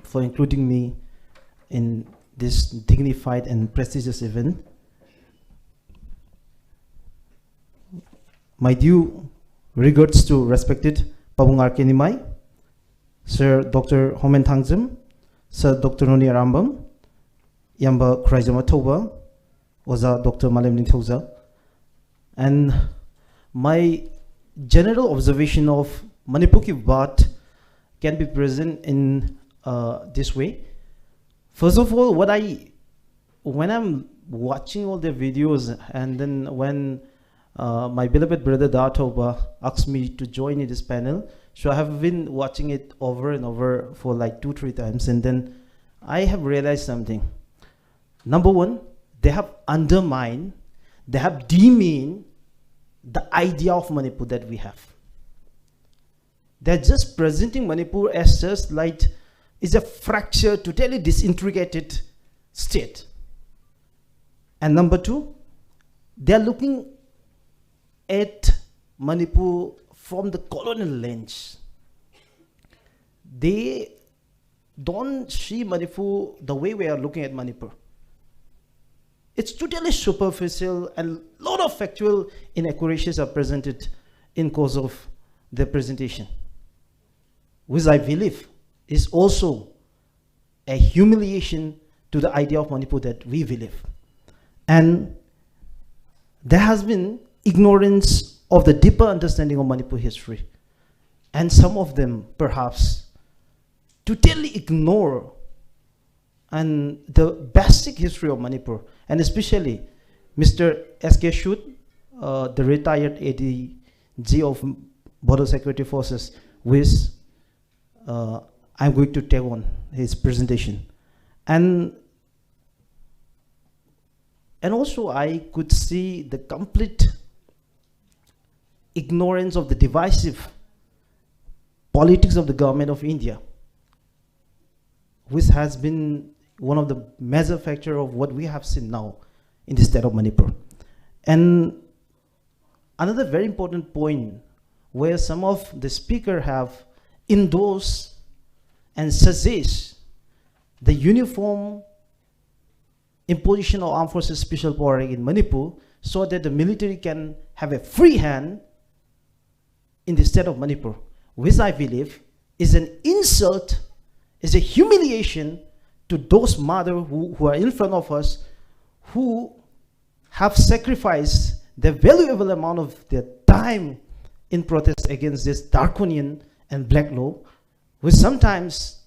for including me in this dignified and prestigious event. My due regards to respected Pabungar Kenimai, Sir Dr. Homen Thangzim, Sir Dr. Noni Arambam, Yamba Kraijama Toba, Oza Dr. Malem Ninthoza, and my general observation of Manipur ki Baat can be present in this way. First of all, when I'm watching all the videos, and then when my beloved brother Datoba asked me to join in this panel, so I have been watching it over and over for like 2-3 times, and then I have realized something. Number one, they have undermined, they have demeaned the idea of Manipur that we have. They're just presenting Manipur as just like it's a fractured, totally disintegrated state. And number two, they're looking at Manipur from the colonial lens. They don't see Manipur the way we are looking at Manipur. It's totally superficial, and a lot of factual inaccuracies are presented in course of the presentation, which I believe is also a humiliation to the idea of Manipur that we believe. And there has been ignorance of the deeper understanding of Manipur history. And some of them perhaps totally ignore and the basic history of Manipur, and especially Mr. S.K. Shute, the retired ADG of Border Security Forces, which I'm going to take on his presentation. And also I could see the complete ignorance of the divisive politics of the government of India, which has been one of the major factors of what we have seen now in the state of Manipur. And another very important point where some of the speakers have endorsed and suggest the uniform imposition of armed forces special power in Manipur so that the military can have a free hand in the state of Manipur, which I believe is an insult, is a humiliation to those mothers who are in front of us, who have sacrificed the valuable amount of their time in protest against this draconian and black law, which sometimes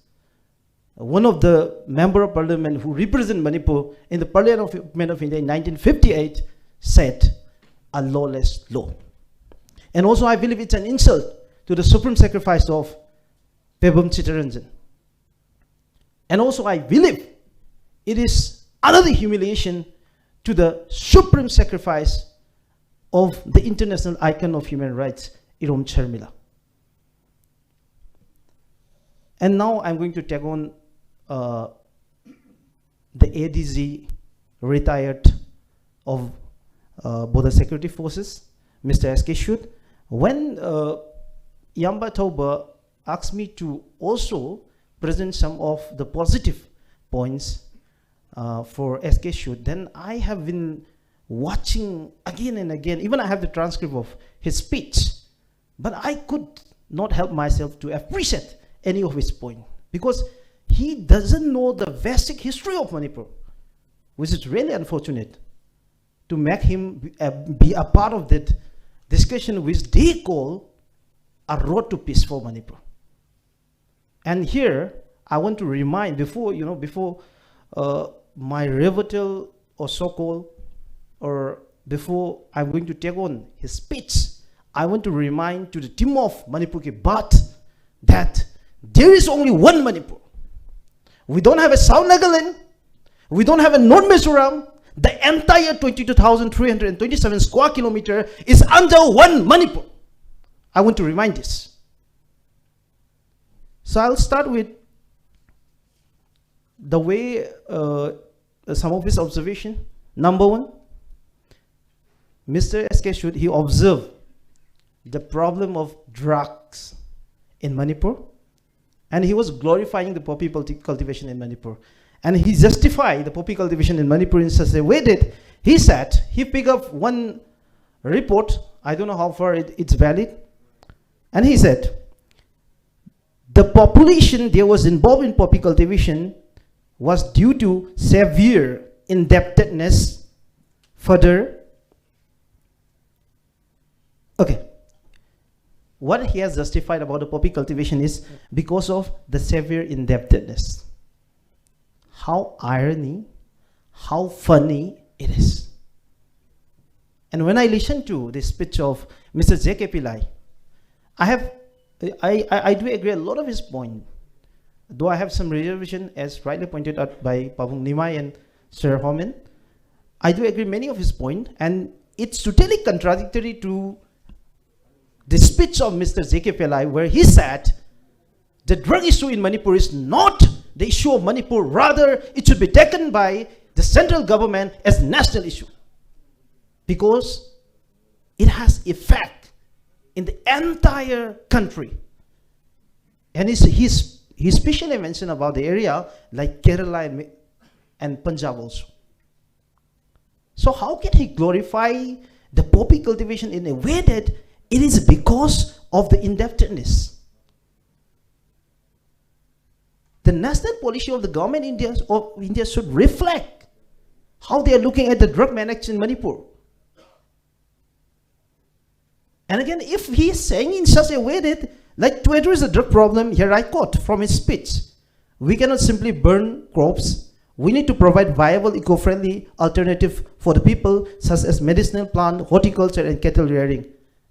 one of the member of parliament who represent Manipur in the Parliament of India in 1958 said a lawless law. And also I believe it's an insult to the supreme sacrifice of Pebam Chittaranjan. And also I believe it is another humiliation to the supreme sacrifice of the international icon of human rights, Irom Sharmila. And now I'm going to take on the ADG retired of Border Security Forces, Mr. S.K. Shute. When Yamba Toba asked me to also present some of the positive points for S.K. Shute, then I have been watching again and again. Even I have the transcript of his speech, but I could not help myself to appreciate any of his points, because he doesn't know the basic history of Manipur, which is really unfortunate to make him be a part of that discussion which they call a road to peace for Manipur. And here I want to remind, before my rebuttal or so-called, or before I'm going to take on his speech, I want to remind to the team of Manipur ki Baat that there is only one Manipur. We don't have a South Nagaland, we don't have a North Mizoram. The entire 22,327 square kilometer is under one Manipur. I want to remind this. So I'll start with the way some of his observation. Number one, Mr. S.K. Shute, he observed the problem of drugs in Manipur, And he was glorifying the poppy cultivation in Manipur. And he justified the poppy cultivation in Manipur in such a way that he said, he picked up one report, I don't know how far it's valid, and he said, the population that was involved in poppy cultivation was due to severe indebtedness. Further, okay, what he has justified about the poppy cultivation is because of the severe indebtedness. How irony, how funny it is. And when I listen to the speech of Mr. J.K. Pillai, I do agree a lot of his point, though I have some reservation, as rightly pointed out by Pavung Nimai and Sir Homan. I do agree many of his point, and it's totally contradictory to the speech of Mr. J.K. Pillai, where he said the drug issue in Manipur is not the issue of Manipur, rather it should be taken by the central government as a national issue, because it has effect in the entire country. And he especially mentioned about the area like Kerala and Punjab also. So how can he glorify the poppy cultivation in a way that it is because of the indebtedness? The national policy of the government of India should reflect how they are looking at the drug management in Manipur. And again, if he is saying in such a way that, like, to address the drug problem, here I quote from his speech, we cannot simply burn crops. We need to provide viable, eco-friendly alternative for the people, such as medicinal plant, horticulture, and cattle rearing.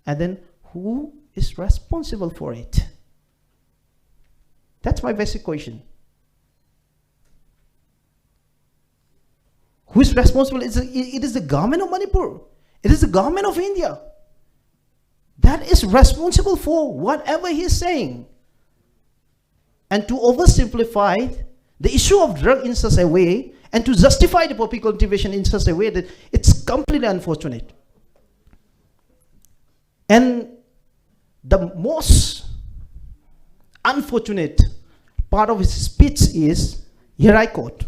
And then, who is responsible for it? That's my basic question. Who is responsible? It is the government of Manipur. It is the government of India. That is responsible for whatever he is saying. And to oversimplify the issue of drug in such a way, and to justify the poppy cultivation in such a way, that it's completely unfortunate. And the most unfortunate part of his speech is, here I quote,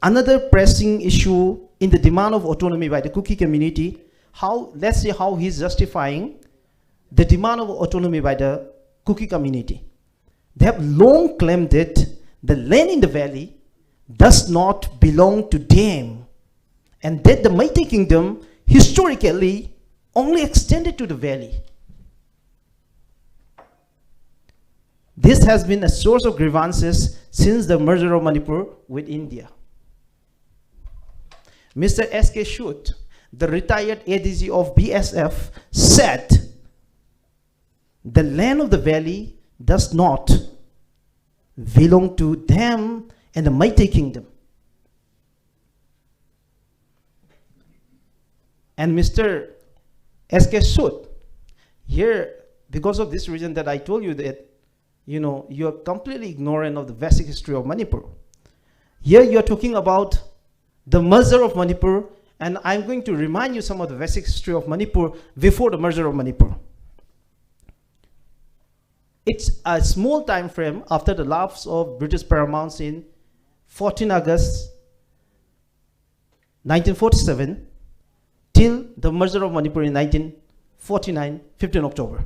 another pressing issue in the demand of autonomy by the Kuki community. Let's see how he's justifying the demand of autonomy by the Kuki community. They have long claimed that the land in the valley does not belong to them, and that the Meitei kingdom historically only extended to the valley. This has been a source of grievances since the merger of Manipur with India. Mr. S.K. Shute, the retired ADG of BSF, said the land of the valley does not belong to them and the Meitei kingdom. And Mr. S.K. Shute, here, because of this reason that I told you that, you are completely ignorant of the basic history of Manipur. Here you are talking about the merger of Manipur, and I'm going to remind you some of the basic history of Manipur before the merger of Manipur. It's a small time frame after the lapse of British paramountcy in 14 August 1947 till the merger of Manipur in 1949, 15 October.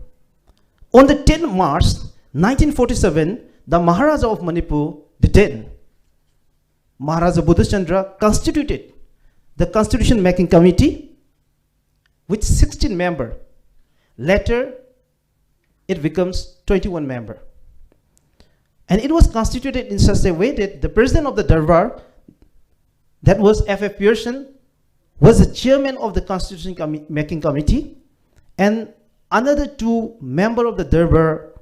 On the 10th March 1947, the Maharaja of Manipur, the then Maharaja Buddhachandra, constituted the Constitution Making Committee with 16 members. Later, it becomes 21 members. And it was constituted in such a way that the president of the Darbar, that was F.F. Pearson, was the chairman of the Constitution Making Committee, and another two members of the Darbar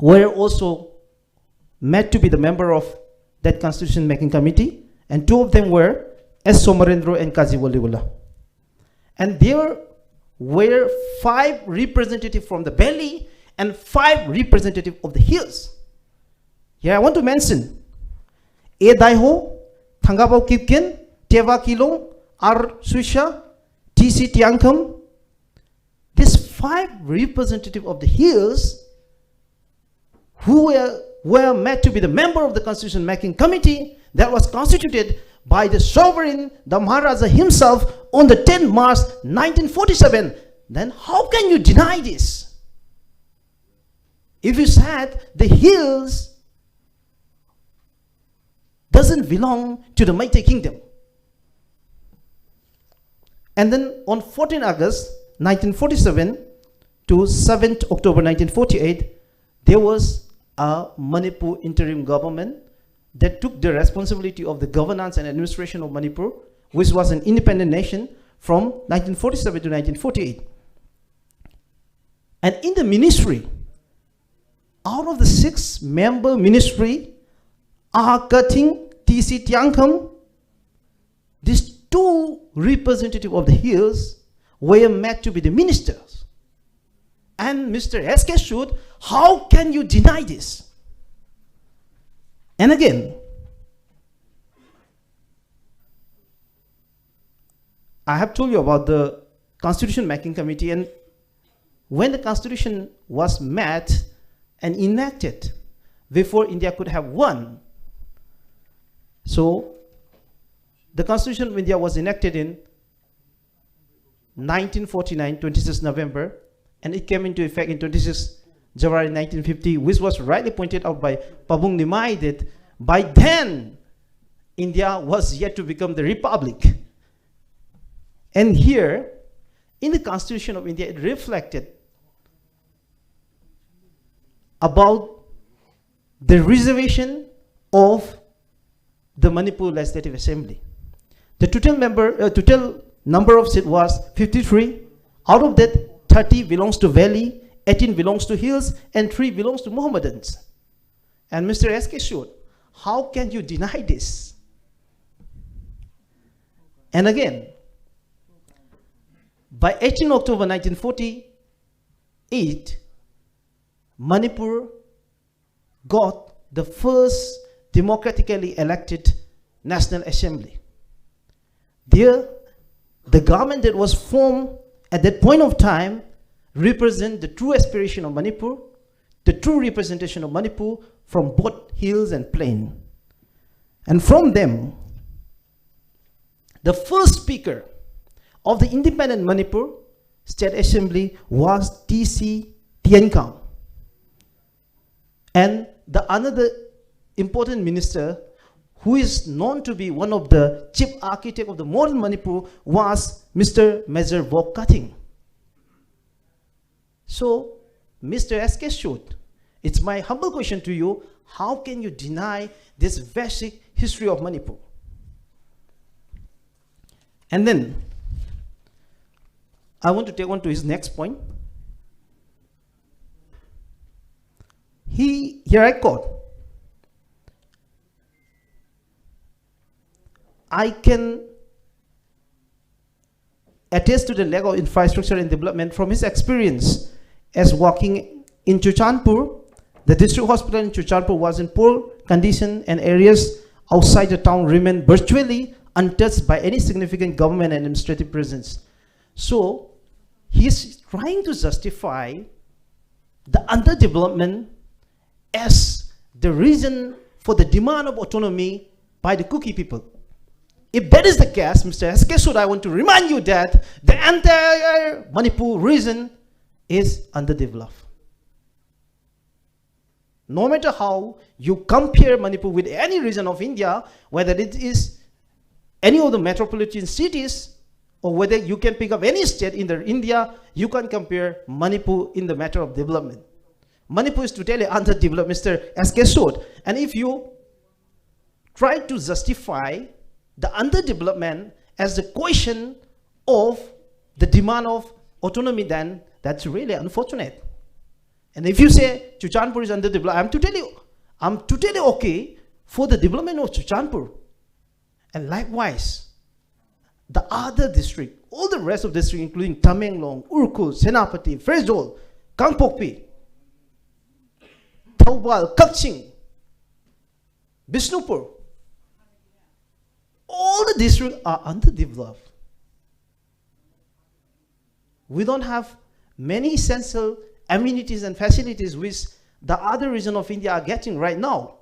were also made to be the member of that Constitution Making Committee, and two of them were S. Somarendra and Kazi Waliullah. And there were 5 representatives from the valley and 5 representatives of the hills. Here I want to mention A. Daiho, Thangabao Kipkin, Teva Kilong, R. Suisha, T.C. Tiangkham. These 5 representatives of the hills who were meant to be the member of the Constitution Making Committee that was constituted by the sovereign, the Maharaja himself, on the 10th March 1947, then how can you deny this? If you said the hills doesn't belong to the Meitei Kingdom. And then on 14 August 1947 to 7th October 1948, there was a Manipur interim government that took the responsibility of the governance and administration of Manipur, which was an independent nation from 1947 to 1948. And in the ministry, out of the 6-member ministry, Kating, T.C. Tiangkham, these 2 representatives of the hills were meant to be the ministers. And Mr. S.K. Sood, how can you deny this? And again, I have told you about the Constitution Making Committee, and when the Constitution was met and enacted before India could have won. So the Constitution of India was enacted in 1949, 26 November, and it came into effect in 26 January 1950, which was rightly pointed out by Pabung Nimai that by then India was yet to become the republic. And here, in the Constitution of India, it reflected about the reservation of the Manipur Legislative Assembly. The total number of seats was 53. Out of that, 30 belongs to Valley, 18 belongs to hills, and 3 belongs to Mohammedans. And Mr. S.K. Sood, how can you deny this? And again, by 18 October 1948, Manipur got the first democratically elected National Assembly. There, the government that was formed at that point of time represent the true aspiration of Manipur, the true representation of Manipur from both hills and plain. And from them, the first speaker of the independent Manipur State Assembly was T.C. Tiangkham. And the another important minister who is known to be one of the chief architect of the modern Manipur was Mr. Major Bok Kating. So, Mr. S.K. Sood, it's my humble question to you, how can you deny this basic history of Manipur? And then, I want to take on to his next point. Here I quote, I can attest to the lack of infrastructure and development from his experience as working in Chuchanpur. The district hospital in Chuchanpur was in poor condition and areas outside the town remained virtually untouched by any significant government and administrative presence. So he's trying to justify the underdevelopment as the reason for the demand of autonomy by the Kuki people. If that is the case, Mr. S.K. Sood, I want to remind you that the entire Manipur region is underdeveloped. No matter how you compare Manipur with any region of India, whether it is any of the metropolitan cities, or whether you can pick up any state in India, you can compare Manipur in the matter of development. Manipur is totally underdeveloped, Mr. S.K. Sood. And if you try to justify the underdevelopment as the question of the demand of autonomy, then that's really unfortunate. And if you say Chuchanpur is underdeveloped, I'm totally okay for the development of Chuchanpur. And likewise, the other district, all the rest of the district, including Tamenglong, Urkut, Senapati, Frejol, Kangpokpi, Taubal, Kaching, Bishnupur, all the districts are underdeveloped. We don't have many essential amenities and facilities which the other region of India are getting right now.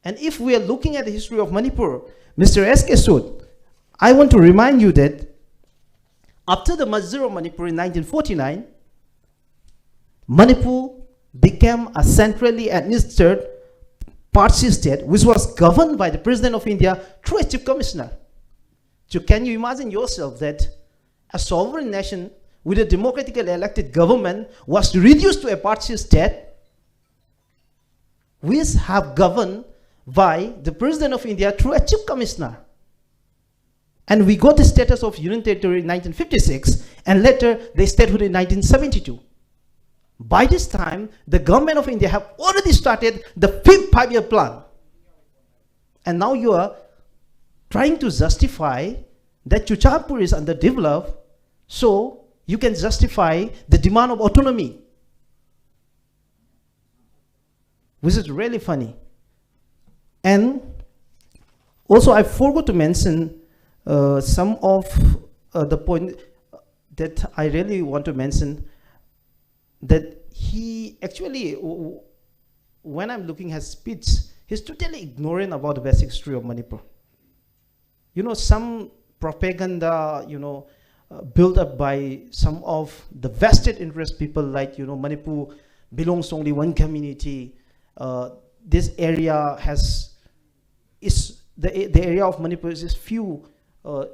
And if we are looking at the history of Manipur, Mr. S.K. Sood, I want to remind you that after the merger of Manipur in 1949, Manipur became a centrally administered party state which was governed by the President of India through a chief commissioner. So can you imagine yourself that a sovereign nation with a democratically elected government was reduced to a party state which have governed by the President of India through a chief commissioner? And we got the status of union territory in 1956 and later the statehood in 1972. By this time, the government of India have already started the 5th five-year plan. And now you are trying to justify that Chucharpur is underdeveloped, so you can justify the demand of autonomy, which is really funny. And also I forgot to mention some of the point that I really want to mention, that he actually, when I'm looking at his speech, he's totally ignorant about the basic history of Manipur. You know, some propaganda, you know, built up by some of the vested interest people, like, you know, Manipur belongs to only one community. This area the area of Manipur is few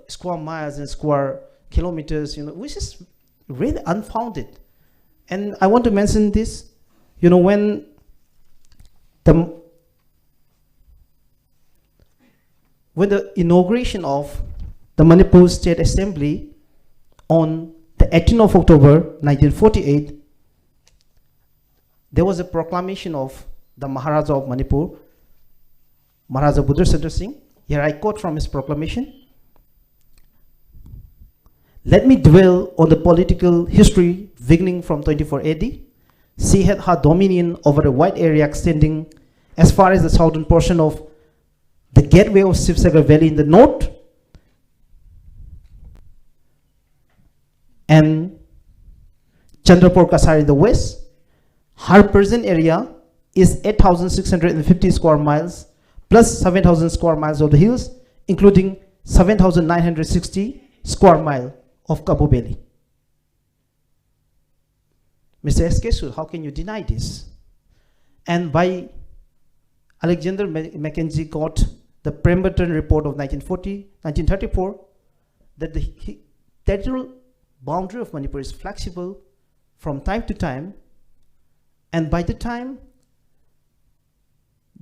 square miles and square kilometers, you know, which is really unfounded. And I want to mention this, you know, when the inauguration of the Manipur State Assembly on the 18th of October 1948, there was a proclamation of the Maharaja of Manipur, Maharaja Buddha Chandra Singh. Here I quote from his proclamation. Let me dwell on the political history beginning from 24 AD. She had her dominion over a wide area extending as far as the southern portion of the gateway of Shivsagar Valley in the north and Chandrapur Kasar in the west. Her present area is 8,650 square miles plus 7,000 square miles of the hills, including 7,960 square mile of Cabo Valley. Mr. S.K. Sood, how can you deny this? And by Alexander Mackenzie got the Pemberton report of 1934, that the territorial boundary of Manipur is flexible from time to time, and by the time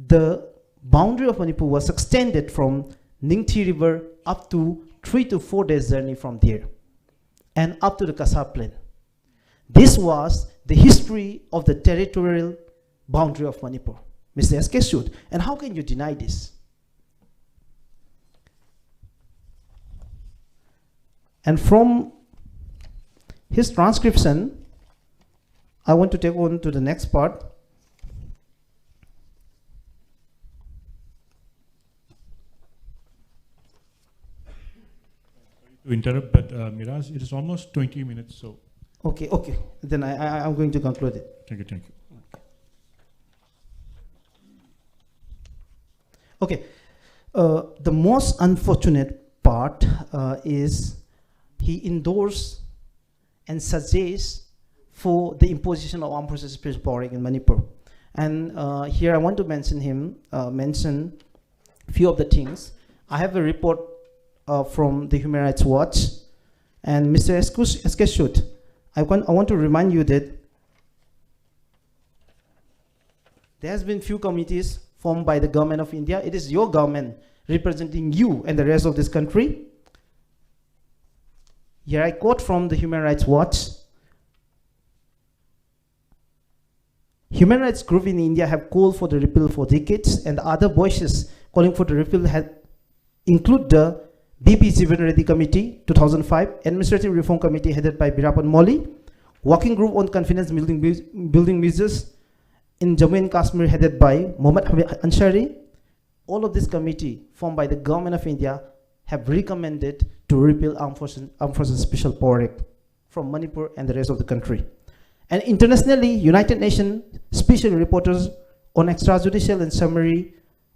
the boundary of Manipur was extended from Ningthi River up to 3 to 4 days journey from there and up to the Kasar Plain. This was the history of the territorial boundary of Manipur, Mr. S.K. Sood. And how can you deny this? And from his transcription, I want to take on to the next part. To interrupt, but Miraj, it is almost 20 minutes, so. Okay. Then I'm going to conclude it. Thank you. Okay. The most unfortunate part is he endorsed and suggests for the imposition of armed forces special power in Manipur. And here I want to mention few of the things. I have a report from the Human Rights Watch, and Mr. S.K. Sood, I want to remind you that there has been few committees formed by the government of India. It is your government representing you and the rest of this country. Here I quote from the Human Rights Watch. Human rights groups in India have called for the repeal for decades, and other voices calling for the repeal include the BP Jivan Reddy Committee 2005, Administrative Reform Committee headed by Birapan Moli, Working Group on Confidence Building Measures in Jammu and Kashmir headed by Mohammad Ansari. All of this committee formed by the government of India have recommended to repeal Armed Forces Special Power Act from Manipur and the rest of the country. And internationally, United Nations Special Reporters on Extrajudicial and Summary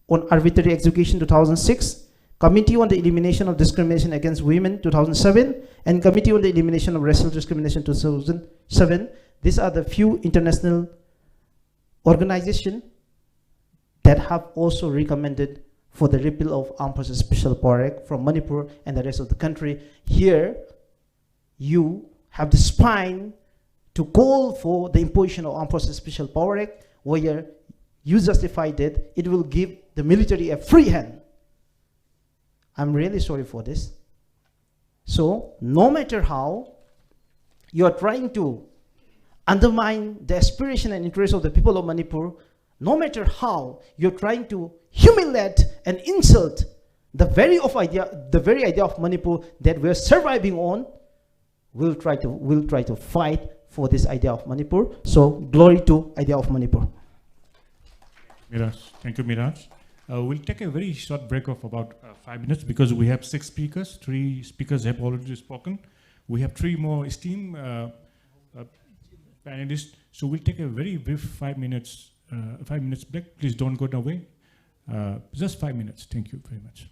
on Arbitrary Execution 2006, Committee on the Elimination of Discrimination Against Women 2007, and Committee on the Elimination of Racial Discrimination 2007. These are the few international organizations that have also recommended for the repeal of Armed Forces Special Power Act from Manipur and the rest of the country. Here, you have the spine to call for the imposition of Armed Forces Special Power Act, where you justify that it will give the military a free hand. I'm really sorry for this. So, no matter how you are trying to undermine the aspiration and interest of the people of Manipur, no matter how you're trying to humiliate and insult the very idea of Manipur that we're surviving on, we'll try to fight for this idea of Manipur. So glory to idea of Manipur. Miraj, thank you, Miraj. We'll take a very short break of about 5 minutes because we have 6 speakers. 3 speakers have already spoken. We have 3 more esteemed panelists. So we'll take a very brief 5 minutes break. Please don't go away. Just 5 minutes. Thank you very much.